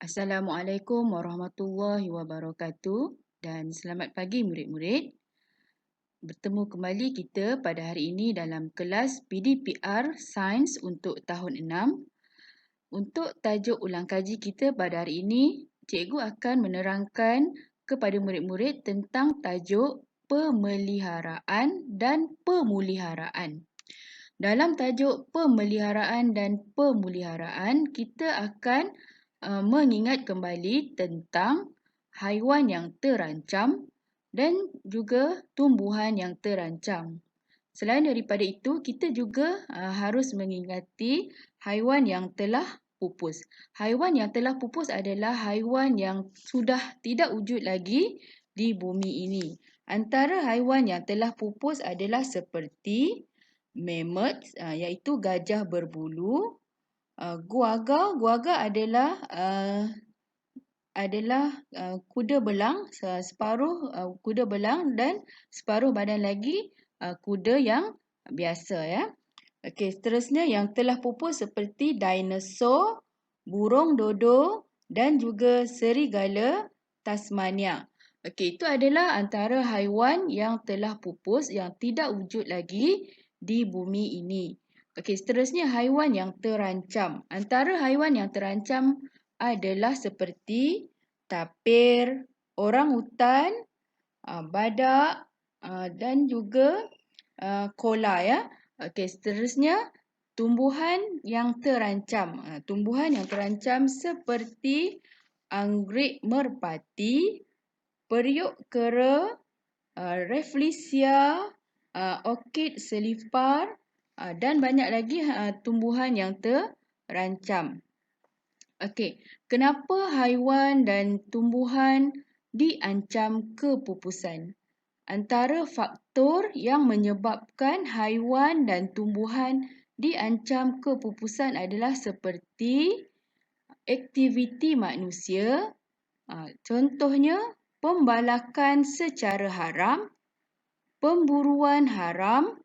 Assalamualaikum warahmatullahi wabarakatuh dan selamat pagi murid-murid. Bertemu kembali kita pada hari ini dalam kelas PDPR Sains untuk tahun 6. Untuk tajuk ulang kaji kita pada hari ini, cikgu akan menerangkan kepada murid-murid tentang tajuk pemeliharaan dan pemuliharaan. Dalam tajuk pemeliharaan dan pemuliharaan, kita akan mengingat kembali tentang haiwan yang terancam dan juga tumbuhan yang terancam. Selain daripada itu, kita juga harus mengingati haiwan yang telah pupus. Haiwan yang telah pupus adalah haiwan yang sudah tidak wujud lagi di bumi ini. Antara haiwan yang telah pupus adalah seperti mammoth, iaitu gajah berbulu. Guaga adalah kuda belang, separuh kuda belang dan separuh badan lagi kuda yang biasa ya. Okey, seterusnya yang telah pupus seperti dinosaur, burung dodo dan juga serigala Tasmania. Okey, itu adalah antara haiwan yang telah pupus yang tidak wujud lagi di bumi ini. Okey, seterusnya haiwan yang terancam. Antara haiwan yang terancam adalah seperti tapir, orangutan, badak dan juga koala ya. Okey, seterusnya tumbuhan yang terancam. Tumbuhan yang terancam seperti anggrek merpati, periuk kera, Rafflesia, orkid selipar dan banyak lagi tumbuhan yang terancam. Okey, kenapa haiwan dan tumbuhan diancam kepupusan? Antara faktor yang menyebabkan haiwan dan tumbuhan diancam kepupusan adalah seperti aktiviti manusia, contohnya pembalakan secara haram, pemburuan haram,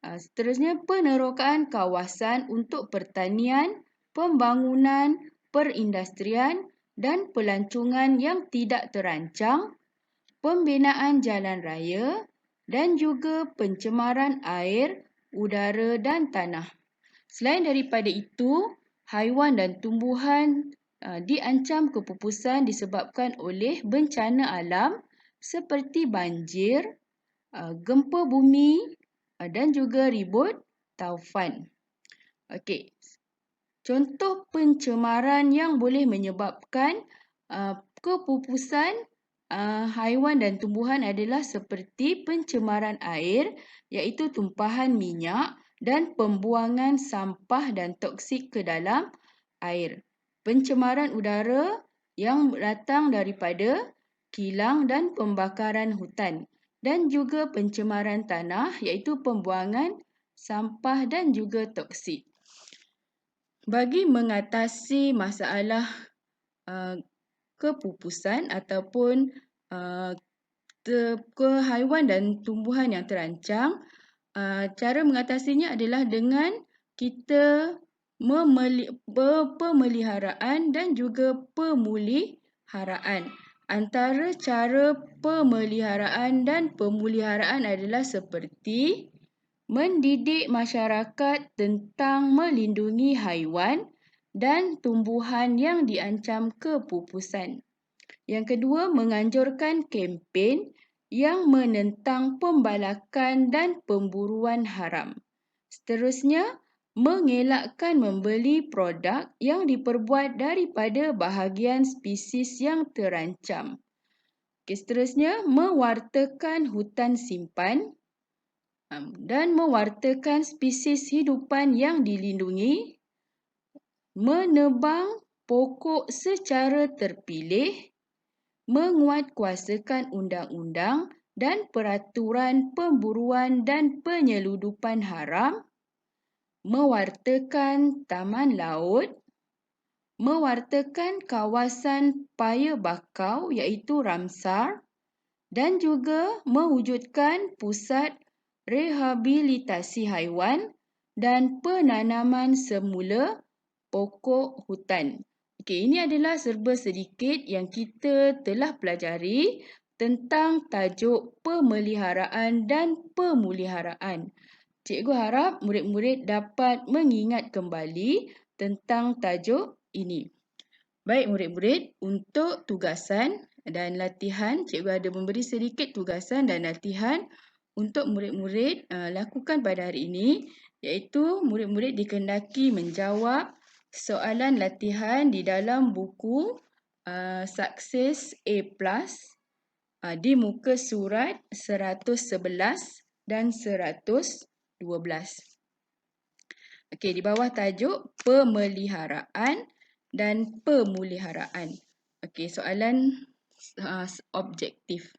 seterusnya penerokaan kawasan untuk pertanian, pembangunan, perindustrian dan pelancongan yang tidak terancang, pembinaan jalan raya dan juga pencemaran air, udara dan tanah. Selain daripada itu, haiwan dan tumbuhan diancam kepupusan disebabkan oleh bencana alam seperti banjir, gempa bumi dan juga ribut taufan. Okey. Contoh pencemaran yang boleh menyebabkan kepupusan haiwan dan tumbuhan adalah seperti pencemaran air, iaitu tumpahan minyak dan pembuangan sampah dan toksik ke dalam air. Pencemaran udara yang datang daripada kilang dan pembakaran hutan. Dan juga pencemaran tanah, iaitu pembuangan sampah dan juga toksik. Bagi mengatasi masalah kepupusan ataupun haiwan dan tumbuhan yang terancam, cara mengatasinya adalah dengan kita pemeliharaan dan juga pemuliharaan. Antara cara pemeliharaan dan pemuliharaan adalah seperti mendidik masyarakat tentang melindungi haiwan dan tumbuhan yang diancam kepupusan. Yang kedua, menganjurkan kempen yang menentang pembalakan dan pemburuan haram. Seterusnya, mengelakkan membeli produk yang diperbuat daripada bahagian spesies yang terancam. Seterusnya, mewartakan hutan simpan dan mewartakan spesies hidupan yang dilindungi, menebang pokok secara terpilih, menguatkuasakan undang-undang dan peraturan pemburuan dan penyeludupan haram, mewartakan taman laut, mewartakan kawasan paya bakau iaitu Ramsar dan juga mewujudkan pusat rehabilitasi haiwan dan penanaman semula pokok hutan. Okey, ini adalah serba sedikit yang kita telah pelajari tentang tajuk pemeliharaan dan pemuliharaan. Cikgu harap murid-murid dapat mengingat kembali tentang tajuk ini. Baik murid-murid, untuk tugasan dan latihan, cikgu ada memberi sedikit tugasan dan latihan untuk murid-murid lakukan pada hari ini, iaitu murid-murid dikehendaki menjawab soalan latihan di dalam buku Success A+ di muka surat 111 dan 112. Okey, di bawah tajuk pemeliharaan dan pemuliharaan. Okey, soalan objektif.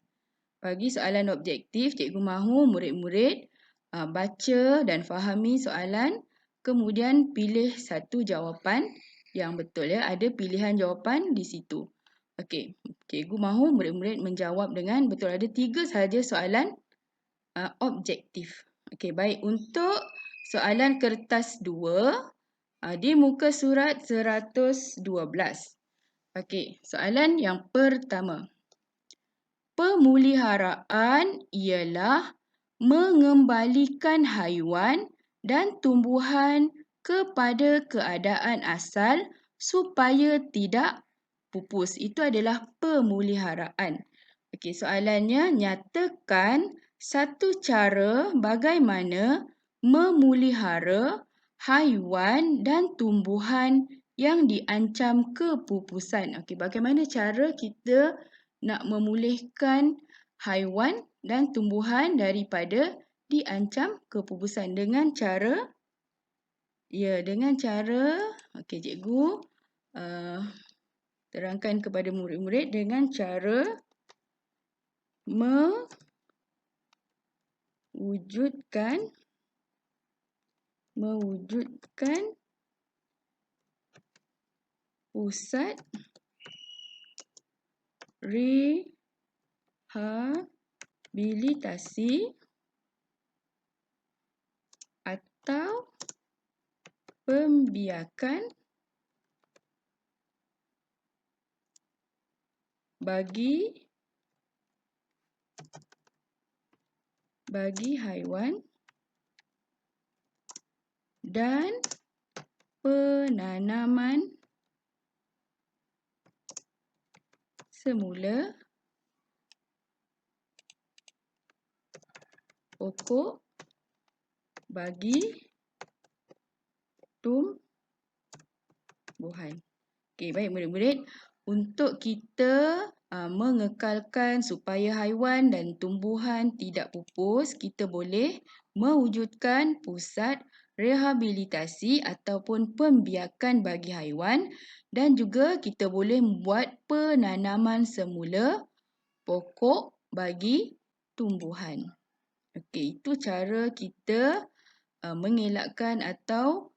Bagi soalan objektif, cikgu mahu murid-murid baca dan fahami soalan, kemudian pilih satu jawapan yang betul ya. Ada pilihan jawapan di situ. Okey, cikgu mahu murid-murid menjawab dengan betul. Ada 3 sahaja soalan objektif. Okey, baik. Untuk soalan kertas 2 di muka surat 112. Okey, soalan yang pertama. Pemuliharaan ialah mengembalikan haiwan dan tumbuhan kepada keadaan asal supaya tidak pupus. Itu adalah pemuliharaan. Okey, soalannya, nyatakan satu cara bagaimana memelihara haiwan dan tumbuhan yang diancam kepupusan. Okey, bagaimana cara kita nak memulihkan haiwan dan tumbuhan daripada diancam kepupusan dengan cara okey, cikgu terangkan kepada murid-murid dengan cara mewujudkan pusat rehabilitasi atau pembiakan bagi haiwan dan penanaman semula pokok bagi tumbuhan. Okey, baik murid-murid. Untuk kita mengekalkan supaya haiwan dan tumbuhan tidak pupus, kita boleh mewujudkan pusat rehabilitasi ataupun pembiakan bagi haiwan dan juga kita boleh membuat penanaman semula pokok bagi tumbuhan. Okey, itu cara kita mengelakkan atau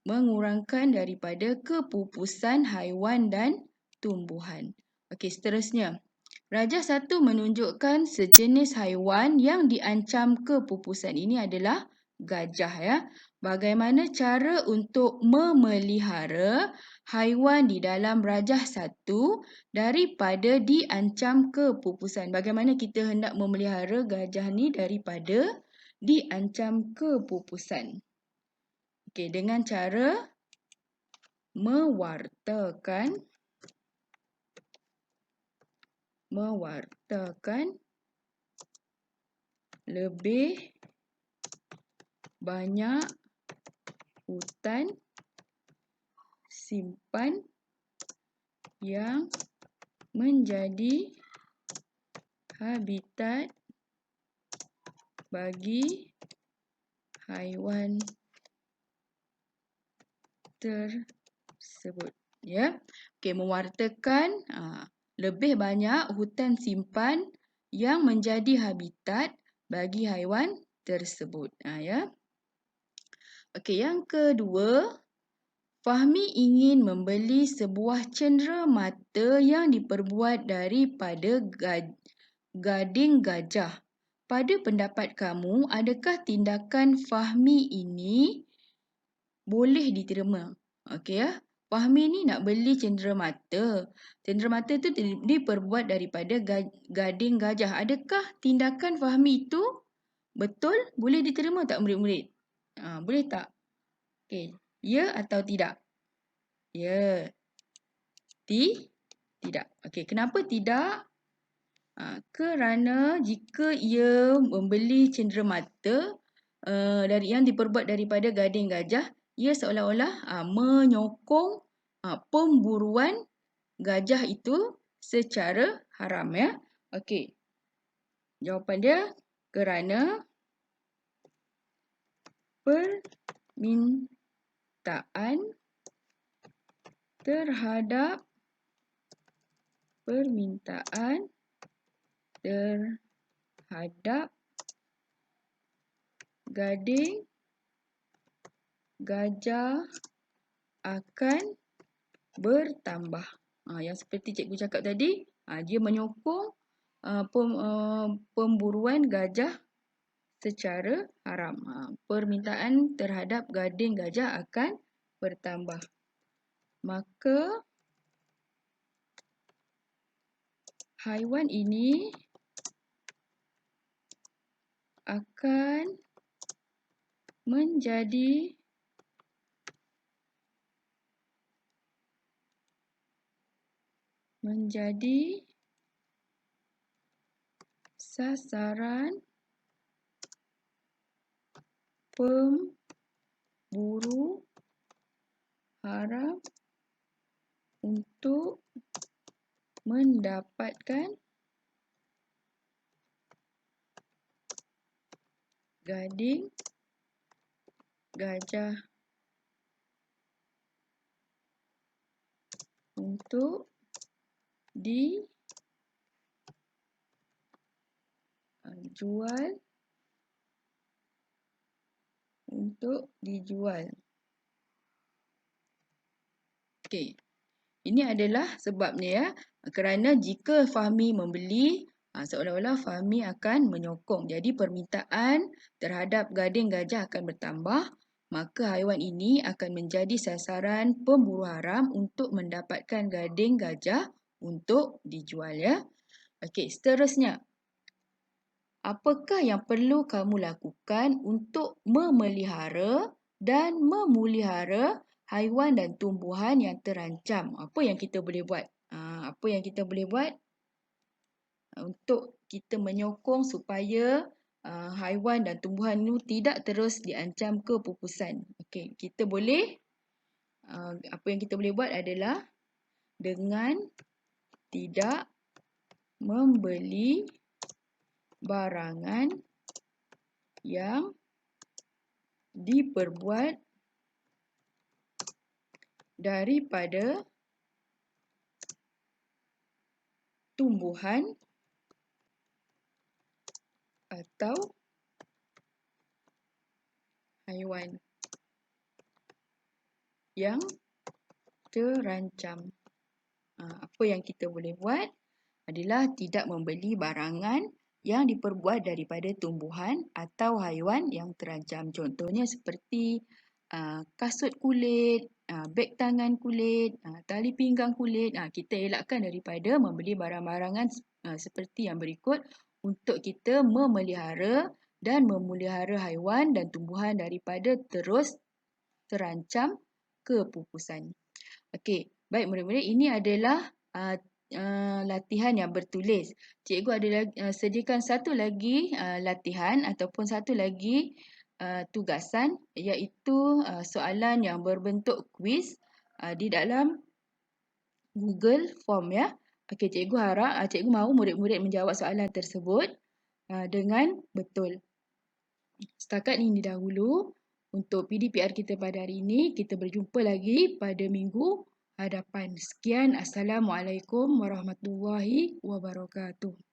mengurangkan daripada kepupusan haiwan dan tumbuhan. Okey, seterusnya. Rajah 1 menunjukkan sejenis haiwan yang diancam kepupusan. Ini adalah gajah ya. Bagaimana cara untuk memelihara haiwan di dalam rajah 1 daripada diancam kepupusan? Bagaimana kita hendak memelihara gajah ni daripada diancam kepupusan? Okey, dengan cara mewartakan lebih banyak hutan simpan yang menjadi habitat bagi haiwan tersebut. Ya. Okey, mewartakan lebih banyak hutan simpan yang menjadi habitat bagi haiwan tersebut. Ya. Okey, yang kedua, Fahmi ingin membeli sebuah cenderamata yang diperbuat daripada gading gajah. Pada pendapat kamu, adakah tindakan Fahmi ini boleh diterima? Okey ya. Fahmi ni nak beli cenderamata. Cenderamata tu diperbuat daripada gading gajah. Adakah tindakan Fahmi itu betul? Boleh diterima tak murid-murid? Boleh tak? Okey. Ya atau tidak? Ya. Tidak. Okey, kenapa tidak? Kerana jika ia membeli cenderamata yang diperbuat daripada gading gajah, ia seolah-olah menyokong pemburuan gajah itu secara haram, ya. Okey. Jawapan dia kerana permintaan terhadap gading gajah akan bertambah. Yang seperti cikgu cakap tadi, dia menyokong pemburuan gajah secara haram. Permintaan terhadap gading gajah akan bertambah. Maka haiwan ini akan menjadi sasaran pemburu haram untuk mendapatkan gading gajah untuk dijual. Okey. Ini adalah sebabnya, ya. Kerana jika Fahmi membeli, seolah-olah Fahmi akan menyokong. Jadi permintaan terhadap gading gajah akan bertambah, maka haiwan ini akan menjadi sasaran pemburu haram untuk mendapatkan gading gajah untuk dijual, ya. Okey, seterusnya. Apakah yang perlu kamu lakukan untuk memelihara dan memelihara haiwan dan tumbuhan yang terancam? Apa yang kita boleh buat? Apa yang kita boleh buat untuk kita menyokong supaya haiwan dan tumbuhan itu tidak terus diancam kepupusan? Okey, kita boleh, apa yang kita boleh buat adalah dengan tidak membeli barangan yang diperbuat daripada tumbuhan atau haiwan yang terancam. Apa yang kita boleh buat adalah tidak membeli barangan yang diperbuat daripada tumbuhan atau haiwan yang terancam. Contohnya seperti kasut kulit, beg tangan kulit, tali pinggang kulit. Kita elakkan daripada membeli barang-barangan seperti yang berikut untuk kita memelihara dan memelihara haiwan dan tumbuhan daripada terus terancam kepupusan. Okey, baik murid-murid, ini adalah latihan yang bertulis. Cikgu ada sediakan satu lagi latihan ataupun satu lagi tugasan, iaitu soalan yang berbentuk kuis di dalam Google Form, ya. Okey, cikgu harap, cikgu mahu murid-murid menjawab soalan tersebut dengan betul. Setakat ini dahulu untuk PDPR kita pada hari ini. Kita berjumpa lagi pada minggu hadapan. Sekian. Assalamualaikum warahmatullahi wabarakatuh.